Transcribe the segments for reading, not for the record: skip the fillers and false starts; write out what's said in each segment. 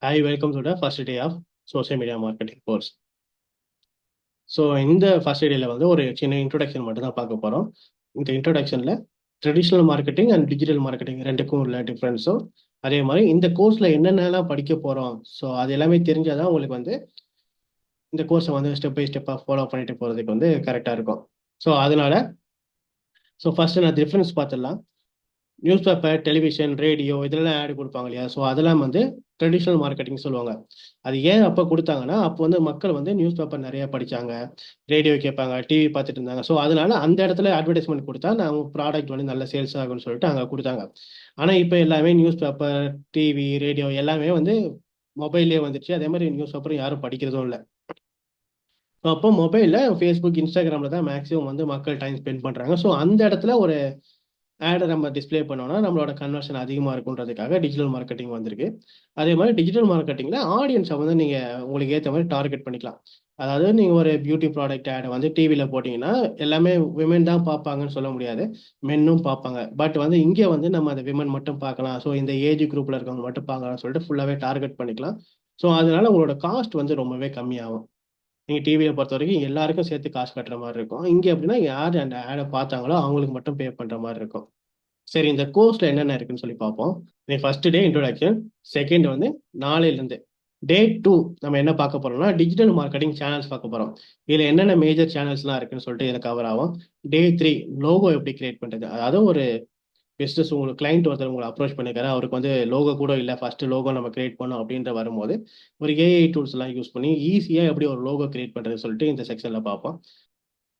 Hi, welcome to the first day of social media marketing course. So இந்த first டேல வந்து ஒரு சின்ன இன்ட்ரோடக்ஷன் மட்டும் தான் பார்க்க போகிறோம். இந்த இன்ட்ரோடக்ஷனில் traditional marketing and digital marketing ரெண்டுக்கும் உள்ள டிஃப்ரென்ஸும், அதே மாதிரி இந்த கோர்ஸில் என்னென்னலாம் படிக்க போகிறோம், ஸோ அது எல்லாமே தெரிஞ்சால் தான் உங்களுக்கு வந்து இந்த கோர்ஸை வந்து ஸ்டெப் பை ஸ்டெப்பாக ஃபாலோ பண்ணிட்டு போகிறதுக்கு வந்து கரெக்டாக இருக்கும். ஸோ அதனால ஃபர்ஸ்ட் நான் டிஃப்ரென்ஸ் பார்த்துடலாம். நியூஸ் பேப்பர், டெலிவிஷன், ரேடியோ இதெல்லாம் ஆட் கொடுப்பாங்க இல்லையா? ஸோ அதெல்லாம் வந்து ட்ரெடிஷ்னல் மார்க்கெட்டிங் சொல்லுவாங்க. அது ஏன் அப்போ கொடுத்தாங்கன்னா, அப்போ வந்து மக்கள் வந்து நியூஸ் பேப்பர் நிறைய படிச்சாங்க, ரேடியோ கேட்பாங்க, டிவி பார்த்துட்டு இருந்தாங்க. ஸோ அதனால அந்த இடத்துல அட்வர்டைஸ்மெண்ட் கொடுத்தா நம்ம ப்ராடக்ட் வந்து நல்ல சேல்ஸ் ஆகும்னு சொல்லிட்டு அங்கே கொடுத்தாங்க. ஆனால் இப்போ எல்லாமே நியூஸ் பேப்பர், டிவி, ரேடியோ எல்லாமே வந்து மொபைல்லே வந்துருச்சு. அதே மாதிரி நியூஸ் பேப்பரும் யாரும் படிக்கிறதும் இல்லை. அப்போ மொபைலில் ஃபேஸ்புக், இன்ஸ்டாகிராமில் தான் மேக்ஸிமம் வந்து மக்கள் டைம் ஸ்பெண்ட் பண்ணுறாங்க. ஸோ அந்த இடத்துல ஒரு ஆடை நம்ம டிஸ்ப்ளே பண்ணோம்னா நம்மளோட கன்வர்ஷன் அதிகமாக இருக்குன்றதுக்காக டிஜிட்டல் மார்க்கெட்டிங் வந்திருக்கு. அதே மாதிரி டிஜிட்டல் மார்க்கெட்டிங்கில் ஆடியன்ஸை வந்து நீங்கள் உங்களுக்கு ஏற்ற மாதிரி டார்கெட் பண்ணிக்கலாம். அதாவது நீங்கள் ஒரு பியூட்டி ப்ராடக்ட் ஆடை வந்து டிவியில் போட்டிங்கன்னா எல்லாமே விமன் தான் பார்ப்பாங்கன்னு சொல்ல முடியாது, மென்னும் பார்ப்பாங்க. பட் வந்து இங்கே வந்து நம்ம அந்த விமன் மட்டும் பார்க்கலாம், ஸோ இந்த ஏஜ் குரூப்பில் இருக்கவங்க மட்டும் பார்க்கலாம்னு சொல்லிட்டு ஃபுல்லாகவே டார்கெட் பண்ணிக்கலாம். ஸோ அதனால உங்களோட காஸ்ட் வந்து ரொம்பவே கம்மியாகும். நீங்கள் டிவியை பொறுத்த வரைக்கும் எல்லாருக்கும் சேர்த்து காசு கட்டுற மாதிரி இருக்கும். இங்கே அப்படின்னா யார் அந்த ஆடை பார்த்தாங்களோ அவங்களுக்கு மட்டும் பே பண்ணுற மாதிரி இருக்கும். சரி, இந்த கோர்ஸ்ல என்னென்ன இருக்குன்னு சொல்லி பார்ப்போம். ஃபர்ஸ்ட் டே இன்ட்ரோடக்ஷன், செகண்ட் வந்து நாளையிலேருந்து டே 2 நம்ம என்ன பார்க்க போறோம்னா டிஜிட்டல் மார்க்கெட்டிங் சேனல்ஸ் பார்க்க போறோம். இதுல என்னென்ன மேஜர் சேனல்ஸ்லாம் இருக்குன்னு சொல்லிட்டு இதில் கவர் ஆகும். டே 3 லோகோ எப்படி கிரியேட் பண்றது, அதாவது ஒரு பிஸ்னஸ் உங்களுக்கு கிளைண்ட் ஒருத்தர் உங்களை அப்ரோச் பண்ணிருக்காரு, அவருக்கு வந்து லோகோ கூட இல்லை, ஃபர்ஸ்ட் லோகோ நம்ம கிரியேட் பண்ணோம் அப்படின்ற வரும்போது ஒரு ஏஐ டூல்ஸ் எல்லாம் யூஸ் பண்ணி ஈஸியா எப்படி ஒரு லோகோ கிரியேட் பண்றதுன்னு சொல்லிட்டு இந்த செக்ஷன்ல பார்ப்போம்.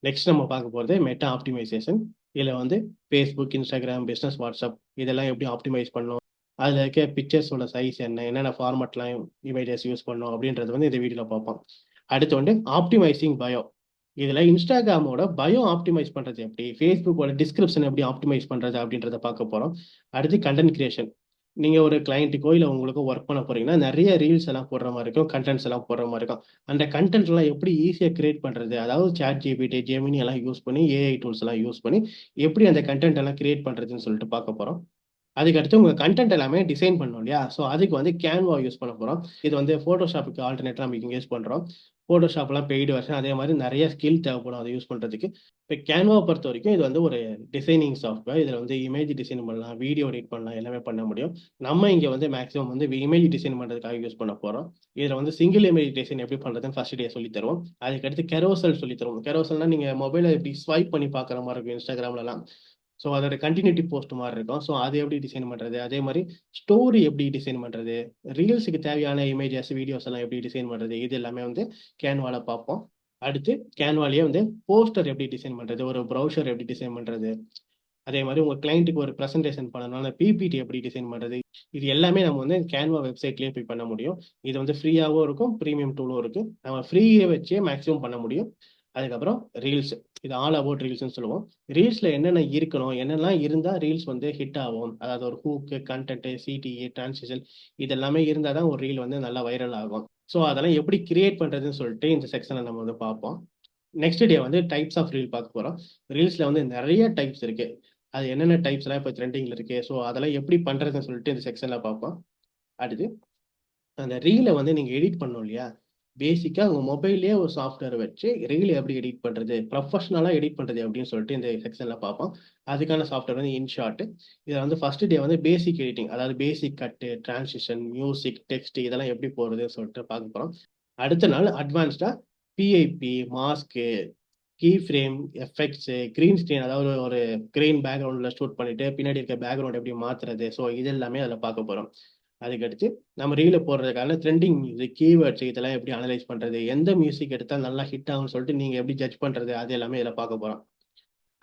நெக்ஸ்ட் நம்ம பார்க்க போகிறது மெட்டா ஆப்டிமைசேஷன். இதில் வந்து ஃபேஸ்புக், இன்ஸ்டாகிராம், பிஸ்னஸ், வாட்ஸ்அப் இதெல்லாம் எப்படி ஆப்டிமைஸ் பண்ணணும், அதில் இருக்க பிக்சர்ஸோட சைஸ் என்ன, என்னென்ன ஃபார்மட்லாம் இமேஜஸ் யூஸ் பண்ணணும் அப்படின்றது வந்து இந்த வீடியோவில் பார்ப்போம். அடுத்து வந்து ஆப்டிமைசிங் பயோ. இதில் இன்ஸ்டாகிராமோட பயோ ஆப்டிமைஸ் பண்ணுறது எப்படி, ஃபேஸ்புக்கோட டிஸ்கிரிப்ஷன் எப்படி ஆப்டிமைஸ் பண்ணுறது அப்படின்றத பார்க்க போகிறோம். அடுத்து கண்டென்ட் கிரியேஷன். நீங்கள் ஒரு கிளைண்ட்டுக்கோ இல்லை உங்களுக்கோ ஒர்க் பண்ண போறீங்கன்னா நிறைய ரீல்ஸ் எல்லாம் போடுற மாதிரி இருக்கும், கண்டென்ட்ஸ் எல்லாம் போடுற மாதிரி இருக்கும். அந்த கண்டென்ட் எல்லாம் எப்படி ஈஸியாக கிரியேட் பண்ணுறது, அதாவது சாட் ஜிபிடி, ஜெமினி எல்லாம் யூஸ் பண்ணி, ஏஐ டூல்ஸ் எல்லாம் யூஸ் பண்ணி எப்படி அந்த கண்டென்ட் எல்லாம் கிரியேட் பண்ணுறதுன்னு சொல்லிட்டு பார்க்க போகிறோம். அதுக்கடுத்து உங்கள் கண்டென்ட் எல்லாமே டிசைன் பண்ணணும் இல்லையா? ஸோ அதுக்கு வந்து கேன்வா யூஸ் பண்ண போகிறோம். இது வந்து ஃபோட்டோஷாப்புக்கு ஆல்டர்னேட்டாக நம்ம இங்கே யூஸ் பண்ணுறோம். ஃபோட்டோஷாப்லாம் பெய்டு வெர்ஷன், அதே மாதிரி நிறைய ஸ்கில் தேவைப்படும் அதை யூஸ் பண்ணுறதுக்கு. இப்போ கேன்வாவை பொறுத்த வரைக்கும் இது வந்து ஒரு டிசைனிங் சாஃப்ட்வேர். இதில் வந்து இமேஜ் டிசைன் பண்ணலாம், வீடியோ எடிட் பண்ணலாம், எல்லாமே பண்ண முடியும். நம்ம இங்கே வந்து மேக்ஸிமம் வந்து இமேஜ் டிசைன் பண்ணுறதுக்காக யூஸ் பண்ண போகிறோம். இதில் வந்து சிங்கிள் இமேஜ் டிசைன் எப்படி பண்ணுறதுன்னு ஃபர்ஸ்ட் டே சொல்லி தருவோம். அதுக்கடுத்து கெரோசல் சொல்லி தருவோம். கெரோசல்னா நீங்கள் மொபைலை எப்படி ஸ்வைப் பண்ணி பார்க்குற மாதிரி இருக்கும் இன்ஸ்டாகிராம்லலாம். ஸோ அதோட கண்டினியூட்டி போஸ்ட் மாதிரி இருக்கும். ஸோ அது எப்படி டிசைன் பண்ணுறது, அதே மாதிரி ஸ்டோரி எப்படி டிசைன் பண்ணுறது, ரீல்ஸுக்கு தேவையான இமேஜஸ், வீடியோஸ் எல்லாம் எப்படி டிசைன் பண்ணுறது, இது எல்லாமே வந்து கேன்வாவில் பார்ப்போம். அடுத்து கேன்வாலேயே வந்து போஸ்டர் எப்படி டிசைன் பண்ணுறது, ஒரு ப்ரௌசர் எப்படி டிசைன் பண்ணுறது, அதே மாதிரி உங்கள் கிளைண்ட்டுக்கு ஒரு ப்ரெசன்டேஷன் பண்ணணும்னா பிபிடி எப்படி டிசைன் பண்ணுறது, இது எல்லாமே நம்ம வந்து கேன்வா வெப்சைட்லேயே போய் பண்ண முடியும். இது வந்து ஃப்ரீயாகவும் இருக்கும், ப்ரீமியம் டூலும் இருக்குது. நம்ம ஃப்ரீயை வச்சே மேக்ஸிமம் பண்ண முடியும். அதுக்கப்புறம் ரீல்ஸ், இது ஆல் அபவுட் ரீல்ஸ்னு சொல்லுவோம். ரீல்ஸ்ல என்னென்ன இருக்கணும், என்னெல்லாம் இருந்தால் ரீல்ஸ் வந்து ஹிட் ஆகும், அதாவது ஒரு ஹூக்கு, கண்டென்ட், சிடிஏ, டிரான்சிஷன் இதெல்லாமே இருந்தால் தான் ஒரு ரீல் வந்து நல்லா வைரல் ஆகும். ஸோ அதெல்லாம் எப்படி கிரியேட் பண்ணுறதுன்னு சொல்லிட்டு இந்த செக்ஷனில் நம்ம வந்து பார்ப்போம். நெக்ஸ்ட் டே வந்து டைப்ஸ் ஆஃப் ரீல் பார்க்க போகிறோம். ரீல்ஸில் வந்து நிறைய டைப்ஸ் இருக்கு, அது என்னென்ன டைப்ஸ்லாம் இப்போ ட்ரெண்டிங்கில் இருக்கு, ஸோ அதெல்லாம் எப்படி பண்ணுறதுன்னு சொல்லிட்டு இந்த செக்ஷனில் பார்ப்போம். அடுத்து அந்த ரீலை வந்து நீங்கள் எடிட் பண்ணணும் இல்லையா? பேசிக்காக உங்கள் மொபைல்லேயே ஒரு சாஃப்ட்வேர் வச்சு ரீல் எப்படி எடிட் பண்ணுறது, ப்ரொஃபஷனலாக எடிட் பண்ணுறது அப்படின்னு சொல்லிட்டு இந்த செக்ஷனில் பார்ப்போம். அதுக்கான சாஃப்ட்வேர் வந்து இன்ஷாட். இதில் வந்து ஃபர்ஸ்ட் டே வந்து பேசிக் எடிட்டிங், அதாவது basic cut, transition, music, text இதெல்லாம் எப்படி போகிறதுன்னு சொல்லிட்டு பார்க்க போகிறோம். அடுத்த நாள் அட்வான்ஸ்டாக PIP, mask, key frame, effects, green screen, அதாவது ஒரு க்ரீன் பேக்ரவுண்டில் ஷூட் பண்ணிவிட்டு பின்னாடி இருக்க பேக்ரவுண்ட் எப்படி மாற்றுறது, ஸோ இது எல்லாமே அதில் பார்க்க போகிறோம். அதுக்கடுத்து நம்ம ரீல போடுறதுக்கான ட்ரெண்டிங் மியூசிக், கீவேர்ட்ஸ் இதெல்லாம் எப்படி அனலைஸ் பண்ணுறது, எந்த மியூசிக் எடுத்தால் நல்லா ஹிட் ஆகும்னு சொல்லிட்டு நீங்கள் எப்படி ஜட்ஜ் பண்ணுறது, அது எல்லாமே இதில் பார்க்க போகிறோம்.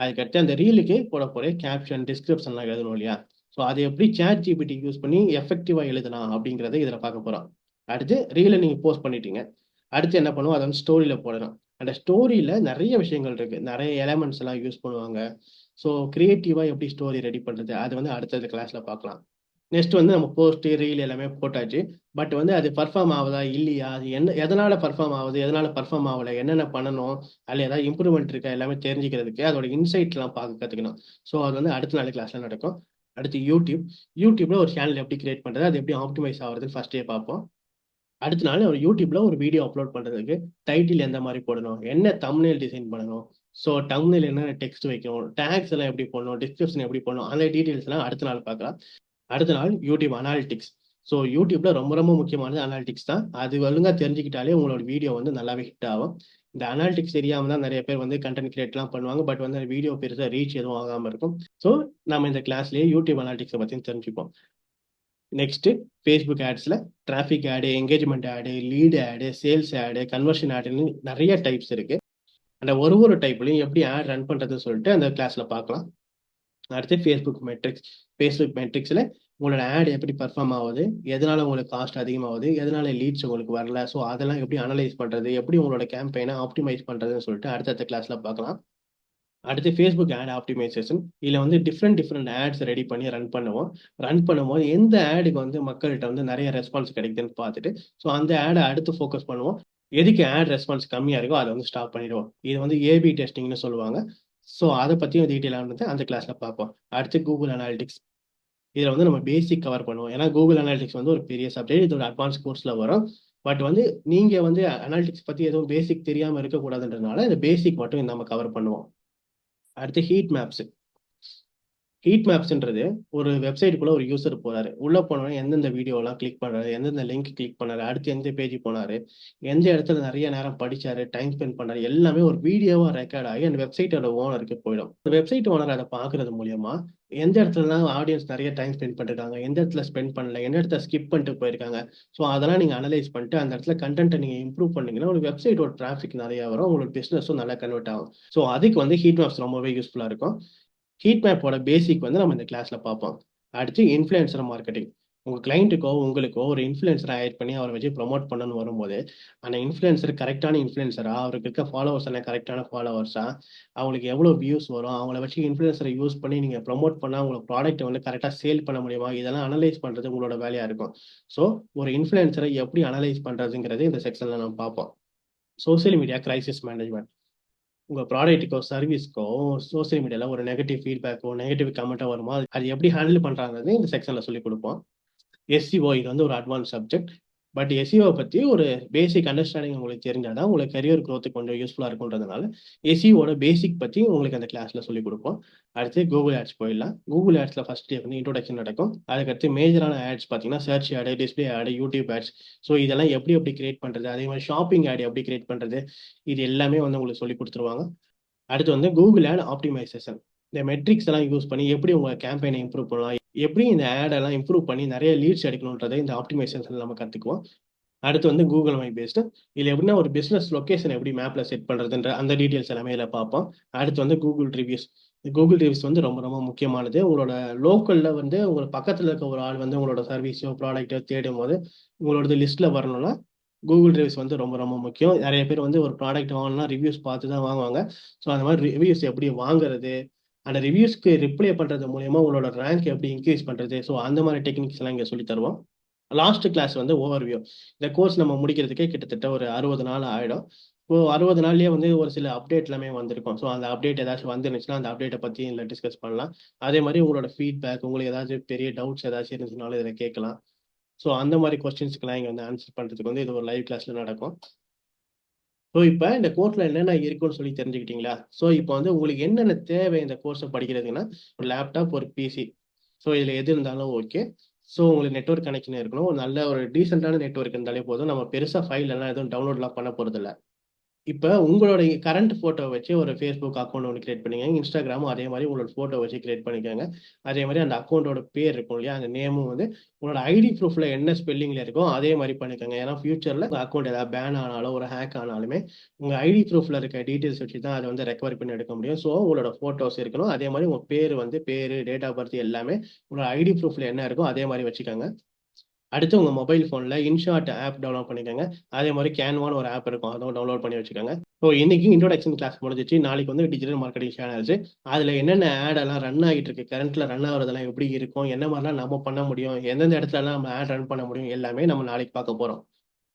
அதுக்கடுத்து அந்த ரீலுக்கு போட போகிற கேப்ஷன், டிஸ்கிரிப்ஷன்லாம் எழுதணும் இல்லையா? ஸோ அதை எப்படி சாட் ஜிபிடி யூஸ் பண்ணி எஃபெக்டிவாக எழுதலாம் அப்படிங்கிறத இதில் பார்க்க போகிறோம். அடுத்து ரீலை நீங்கள் போஸ்ட் பண்ணிட்டீங்க, அடுத்து என்ன பண்ணுவோம், அதை வந்து ஸ்டோரியில் போடணும். அந்த ஸ்டோரியில் நிறைய விஷயங்கள் இருக்குது, நிறைய எலமெண்ட்ஸ் எல்லாம் யூஸ் பண்ணுவாங்க. ஸோ கிரியேட்டிவாக எப்படி ஸ்டோரி ரெடி பண்ணுறது, அது வந்து அடுத்தது கிளாஸில் பார்க்கலாம். நெக்ஸ்ட் வந்து நம்ம போஸ்ட், ரீல் எல்லாமே போட்டாச்சு. பட் வந்து அது பர்ஃபார்ம் ஆகுதா இல்லையா, அது என்ன எதனால பர்ஃபார்ம் ஆகுது, எதனால பர்ஃபார்ம் ஆகல, என்னென்ன பண்ணணும், அதில் ஏதாவது இம்ப்ரூவ்மெண்ட் இருக்கா எல்லாமே தெரிஞ்சுக்கிறதுக்கு அதோட இன்சைட்லாம் பார்க்க கற்றுக்கணும். ஸோ அது வந்து அடுத்த நாள் கிளாஸ்ல நடக்கும். அடுத்து யூடியூப்ல ஒரு சேனல் எப்படி கிரியேட் பண்ணுறது, அது எப்படி ஆப்டிமைஸ் ஆகுறதுன்னு ஃபர்ஸ்ட் டே பார்ப்போம். அடுத்த நாள் ஒரு யூடியூப்ல ஒரு வீடியோ அப்லோட் பண்றதுக்கு டைட்டில் எந்த மாதிரி போடணும், என்ன தம்ப்நெயில் டிசைன் பண்ணணும், ஸோ தம்ப்நெயில் என்ன டெக்ஸ்ட் வைக்கணும், டேக்ஸ் எல்லாம் எப்படி போடணும், டிஸ்கிரிப்ஷன் எப்படி போடணும், அந்த டீட்டெயில்ஸ் எல்லாம் அடுத்த நாள் பார்க்கலாம். அடுத்த நாள் யூடியூப் அனாலிட்டிக்ஸ். ஸோ யூடியூப்ல ரொம்ப ரொம்ப முக்கியமானது அனாலிட்டிக்ஸ் தான். அது ஒழுங்கா தெரிஞ்சுக்கிட்டாலே உங்களோட வீடியோ வந்து நல்லாவே ஹிட் ஆகும். இந்த அனாலிட்டிக்ஸ் தெரியாம தான் நிறைய பேர் வந்து கண்டென்ட் கிரியேட்லாம் பண்ணுவாங்க. பட் வந்து அந்த வீடியோ பெருசாக ரீச் எதுவும் ஆகாமல் இருக்கும். ஸோ நம்ம இந்த கிளாஸ்லேயே யூடியூப் அனாலிட்டிக்ஸை பற்றி தெரிஞ்சுப்போம். நெக்ஸ்ட் ஃபேஸ்புக் ஆட்ஸ்ல டிராஃபிக் ஆடு, என்கேஜ்மெண்ட் ஆடு, லீடு ஆடு, சேல்ஸ் ஆடு, கன்வர்ஷன் ஆடுன்னு நிறைய டைப்ஸ் இருக்கு. அந்த ஒரு டைப்லையும் எப்படி ஆட் ரன் பண்றதுன்னு சொல்லிட்டு அந்த கிளாஸ்ல பார்க்கலாம். அடுத்து ஃபேஸ்புக் மெட்ரிக்ஸ். ஃபேஸ்புக் மெட்ரிக்ஸ்ல உங்களோட ஆட் எப்படி பர்ஃபார்ம் ஆகுது, எதனால உங்களுக்கு காஸ்ட் அதிகமாகுது, எதனால லீட்ஸ் உங்களுக்கு வரல, ஸோ அதெல்லாம் எப்படி அனலைஸ் பண்றது, எப்படி உங்களோட கேம்பெயினை ஆப்டிமைஸ் பண்றதுன்னு சொல்லிட்டு அடுத்தடுத்த கிளாஸ்ல பார்க்கலாம். அடுத்து ஃபேஸ்புக் ஆட் ஆப்டிமைசேஷன். இதில் வந்து டிஃப்ரெண்ட் ஆட்ஸ் ரெடி பண்ணி ரன் பண்ணுவோம். ரன் பண்ணும்போது எந்த ஆடுக்கு வந்து மக்கள்கிட்ட வந்து நிறைய ரெஸ்பான்ஸ் கிடைக்குதுன்னு பார்த்துட்டு ஸோ அந்த ஆடை அடுத்து ஃபோக்கஸ் பண்ணுவோம். எதுக்கு ஆட் ரெஸ்பான்ஸ் கம்மியாக இருக்கோ அதை வந்து ஸ்டாப் பண்ணிடுவோம். இது வந்து ஏபி டெஸ்டிங்னு சொல்லுவாங்க. ஸோ அதை பற்றியும் டீட்டெயிலாக வந்து அந்த கிளாஸில் பார்ப்போம். அடுத்து கூகுள் அனாலிட்டிக்ஸ். இதில் வந்து நம்ம பேசிக் கவர் பண்ணுவோம். ஏன்னா கூகுள் அனாலிட்டிக்ஸ் வந்து ஒரு பெரிய சப்ஜெக்ட். இது ஒரு அட்வான்ஸ் கோர்ஸில் வரும். பட் வந்து நீங்கள் வந்து அனாலிட்டிக்ஸ் பற்றி எதுவும் பேசிக் தெரியாமல் இருக்கக்கூடாதுன்றதுனால இந்த பேசிக் மட்டும் நம்ம கவர் பண்ணுவோம். அடுத்து ஹீட் மேப்ஸ். ஹீட் மேப்ஸ்ன்றது ஒரு வெப்சைட்டுக்குள்ள ஒரு யூசர் போறாரு. உள்ள போனோன்னா எந்தெந்த வீடியோலாம் கிளிக் பண்றாரு, எந்தெந்த லிங்க் கிளிக் பண்ணாரு, அடுத்து எந்த பேஜ் போனாரு, எந்த இடத்துல நிறைய நேரம் படிச்சாரு, டைம் ஸ்பெண்ட் பண்ணாரு, எல்லாமே ஒரு வீடியோவா ரெக்கார்ட் ஆகி அந்த வெப்சைட்டோட ஓனருக்கு போயிடும். அந்த வெப்சைட் ஓனர் அதை பார்க்கறது மூலியமா எந்த இடத்துலலாம் ஆடியன்ஸ் நிறைய டைம் ஸ்பெண்ட் பண்ணிருக்காங்க, எந்த இடத்துல ஸ்பெண்ட் பண்ணல, எந்த இடத்துல ஸ்கிப் பண்ணிட்டு போயிருக்காங்க, ஸோ அதெல்லாம் நீங்க அனலைஸ் பண்ணிட்டு அந்த இடத்துல கண்டென்ட்டை நீங்க இம்ப்ரூவ் பண்ணீங்கன்னா ஒரு வெப்சைட்டோட டிராஃபிக் நிறைய வரும், உங்களோட பிசினஸும் நல்லா கன்வெர்ட் ஆகும். ஸோ அதுக்கு வந்து ஹீட் மேப்ஸ் ரொம்பவே யூஸ்ஃபுல்லா இருக்கும். ஹீட் மேப்போட பேசிக் வந்து நம்ம இந்த கிளாஸ்ல பார்ப்போம். அடுத்து இன்ஃப்ளூயன்சர் மார்க்கெட்டிங். உங்க கிளைண்ட்டுக்கோ உங்களுக்கோ ஒரு இன்ஃப்ளூயன்சரை ஹையர் பண்ணி அவரை வச்சு ப்ரொமோட் பண்ணணும்னு வரும்போது அந்த இன்ஃப்ளூயன்சர் கரெக்டான இன்ஃப்ளூயன்சரா, அவருக்கு இருக்க ஃபாலோவர்ஸ் எல்லாம் கரெக்டான ஃபாலோவர்ஸா, அவங்களுக்கு எவ்வளோ வியூஸ் வரும், அவங்கள வச்சு இன்ஃப்ளூயன்சரை யூஸ் பண்ணி நீங்கள் ப்ரொமோட் பண்ணால் உங்களோட ப்ராடக்ட்டை வந்து கரெக்டாக சேல் பண்ண முடியுமா, இதெல்லாம் அனலைஸ் பண்ணுறது உங்களோட வேலையாக இருக்கும். ஸோ ஒரு இன்ஃப்ளூயன்சரை எப்படி அனலைஸ் பண்ணுறதுங்கிறது இந்த செக்ஷனில் நம்ம பார்ப்போம். Social media crisis management. உங்க ப்ராடக்ட்டுக்கோ சர்வீஸ்க்கோ சோசியல் மீடியால ஒரு நெகட்டிவ் ஃபீட்பேக்கோ நெகட்டிவ் கமெண்ட்டோ வருமா, அது எப்படி ஹேண்டில் பண்றாங்கன்னு இந்த செக்ஷன்ல சொல்லி கொடுப்போம். எஸ்சிஓ இது வந்து ஒரு அட்வான்ஸ் சப்ஜெக்ட். பட் எஸ்சிஓ பத்தி ஒரு பேசிக் அண்டர்ஸ்டாண்டிங் உங்களுக்கு தெரிஞ்சாதான் உங்களுக்கு கரியர் க்ரோத்துக்கு கொஞ்சம் யூஸ்ஃபுல்லா இருக்குன்றதுனால எஸ்சிஓட பேசிக் பத்தி உங்களுக்கு அந்த கிளாஸ்ல சொல்லி கொடுப்போம். அடுத்து கூகுள் ஆட்ஸ் போயிடலாம். கூகுள் ஆட்ஸ்ல ஃபர்ஸ்ட் டே வந்து இன்ட்ரோடக்ஷன் நடக்கும். அதுக்கடுத்து மேஜரான ஆட்ஸ் பார்த்தீங்கன்னா சர்ச் ஆடு, டிஸ்பிளே ஆடு, யூடியூப் ஆட்ஸ். ஸோ இதெல்லாம் எப்படி எப்படி கிரியேட் பண்றது, அதே மாதிரி ஷாப்பிங் ஆடு எப்படி கிரியேட் பண்றது, இது எல்லாமே வந்து உங்களுக்கு சொல்லி கொடுத்துருவாங்க. அடுத்து வந்து கூகுள் ஆட் ஆப்டிமைசேஷன். இந்த மெட்ரிக்ஸ் எல்லாம் யூஸ் பண்ணி எப்படி உங்க கேம்பெயினை இம்ப்ரூவ் பண்ணலாம், எப்படி இந்த ஆட் எல்லாம் இம்ப்ரூவ் பண்ணி நிறைய லீட்ஸ் எடுக்கணுன்றதை இந்த ஆப்டிமைசேஷன் நம்ம கத்துக்குவோம். அடுத்து வந்து கூகுள் மை பேஸ்டு. இதுல எப்படின்னா ஒரு பிசினஸ் லொகேஷன் எப்படி மேப்ல செட் பண்றதுன்ற அந்த டீடைல்ஸ் எல்லாமே இதில் பார்ப்போம். அடுத்து வந்து கூகுள் ரிவ்யூஸ். கூகுள் ரிவ்யூஸ் வந்து ரொம்ப ரொம்ப முக்கியமானது. உங்களோட லோக்கல்ல வந்து உங்களுக்கு பக்கத்துல இருக்க ஒரு ஆள் வந்து உங்களோட சர்வீஸோ ப்ராடக்ட்டோ தேடும் போது உங்களோட லிஸ்ட்ல வரணும்னா கூகுள் ரிவ்யூஸ் வந்து ரொம்ப ரொம்ப முக்கியம். நிறைய பேர் வந்து ஒரு ப்ராடக்ட் வாங்கணும்னா ரிவ்யூஸ் பார்த்து தான் வாங்குவாங்க. ஸோ அந்த மாதிரி ரிவ்யூஸ் எப்படி வாங்குறது, அந்த ரிவ்யூஸ்க்கு ரிப்ளை பண்றது மூலியமா உங்களோட ரேங்க் எப்படி இன்க்ரீஸ் பண்றது, ஸோ அந்த மாதிரி டெக்னிக்ஸ் எல்லாம் இங்கே சொல்லி தருவோம். லாஸ்ட் கிளாஸ் வந்து ஓவர்வியூ. இந்த கோர்ஸ் நம்ம முடிக்கிறதுக்கே கிட்டத்தட்ட ஒரு 60 நாள் ஆயிடும். இப்போ 60 நாள்லயே வந்து ஒரு சில அப்டேட் எல்லாமே வந்திருக்கும். ஸோ அந்த அப்டேட் ஏதாச்சும் வந்துருந்துச்சுன்னா அந்த அப்டேட்டை பத்தி இதில் டிஸ்கஸ் பண்ணலாம். அதே மாதிரி உங்களோட ஃபீட்பேக், உங்களுக்கு ஏதாச்சும் பெரிய டவுட்ஸ் ஏதாச்சும் இருந்துச்சுனாலும் இதில் கேட்கலாம். ஸோ அந்த மாதிரி கொஸ்டின்ஸ்க்குலாம் இங்கே வந்து ஆன்சர் பண்ணுறதுக்கு வந்து இது ஒரு லைவ் கிளாஸ்ல நடக்கும். ஸோ இப்போ இந்த கோர்ஸ்ல என்னென்ன இருக்குன்னு சொல்லி தெரிஞ்சுக்கிட்டீங்களா? ஸோ இப்போ வந்து உங்களுக்கு என்னென்ன தேவை இந்த கோர்ஸை படிக்கிறதுக்குன்னா ஒரு லேப்டாப், ஒரு பிசி. ஸோ இதில் எது இருந்தாலும் ஓகே. ஸோ உங்களுக்கு நெட்வொர்க் கனெக்ஷன் இருக்கணும். ஒரு நல்ல ஒரு டீசெண்டான நெட்வொர்க் இருந்தாலே போதும். நம்ம பெருசாக ஃபைல் எல்லாம் எதுவும் டவுன்லோட்லாம் பண்ண போகிறதில்ல. இப்போ உங்களுடைய கரண்ட் ஃபோட்டோ வச்சு ஒரு ஃபேஸ்புக் அக்கௌண்ட் ஒன்று கிரியேட் பண்ணிங்க. இன்ஸ்டாகிராமும் அதே மாதிரி உங்களோட ஃபோட்டோ வச்சு கிரியேட் பண்ணிக்கோங்க. அதே மாதிரி அந்த அக்கௌண்ட்டோட பேர் இருக்கும் இல்லையா, அந்த நேமும் வந்து உங்களோட ஐடி ப்ரூஃபில் என்ன ஸ்பெல்லிங்கில் இருக்கோ அதே மாதிரி பண்ணிக்கோங்க. ஏன்னா ஃபியூச்சரில் உங்கள் அக்கௌண்ட் ஏதாவது பேன் ஆனாலும் ஒரு ஹேக் ஆனாலுமே உங்கள் ஐடி ப்ரூஃபில் இருக்க டீட்டெயில்ஸ் வச்சு தான் அதை வந்து ரெக்கவர் பண்ணி எடுக்க முடியும். ஸோ உங்களோட ஃபோட்டோஸ் இருக்கணும். அதே மாதிரி உங்கள் பேர் வந்து பேர், டேட் ஆஃப் பர்த் எல்லாமே உங்களோட ஐடி ப்ரூஃபில் என்ன இருக்கோ அதே மாதிரி வச்சுக்கோங்க. அடுத்து உங்க மொபைல் ஃபோன்ல இன்ஷாட் ஆப் டவுன்லோட் பண்ணிக்கோங்க. அதே மாதிரி கேன்வான்னு ஒரு ஆப் இருக்கும், அதுவும் டவுன்லோட் பண்ணி வச்சுக்கோங்க. ஸோ இன்னைக்கு இன்ட்ரோடக்ஷன் கிளாஸ் முடிஞ்சிச்சு. நாளைக்கு வந்து டிஜிட்டல் மார்க்கெட்டிங் சேனல்ஸ். அதுல என்னென்ன ஆட் எல்லாம் ரன் ஆகிட்டு இருக்கு, கரண்ட்ல ரன் ஆகுறதெல்லாம் எப்படி இருக்கும், என்ன மாதிரிலாம் நம்ம பண்ண முடியும், எந்தெந்த இடத்துல எல்லாம் நம்ம ஆட் ரன் பண்ண முடியும், எல்லாமே நம்ம நாளைக்கு பார்க்க போறோம்.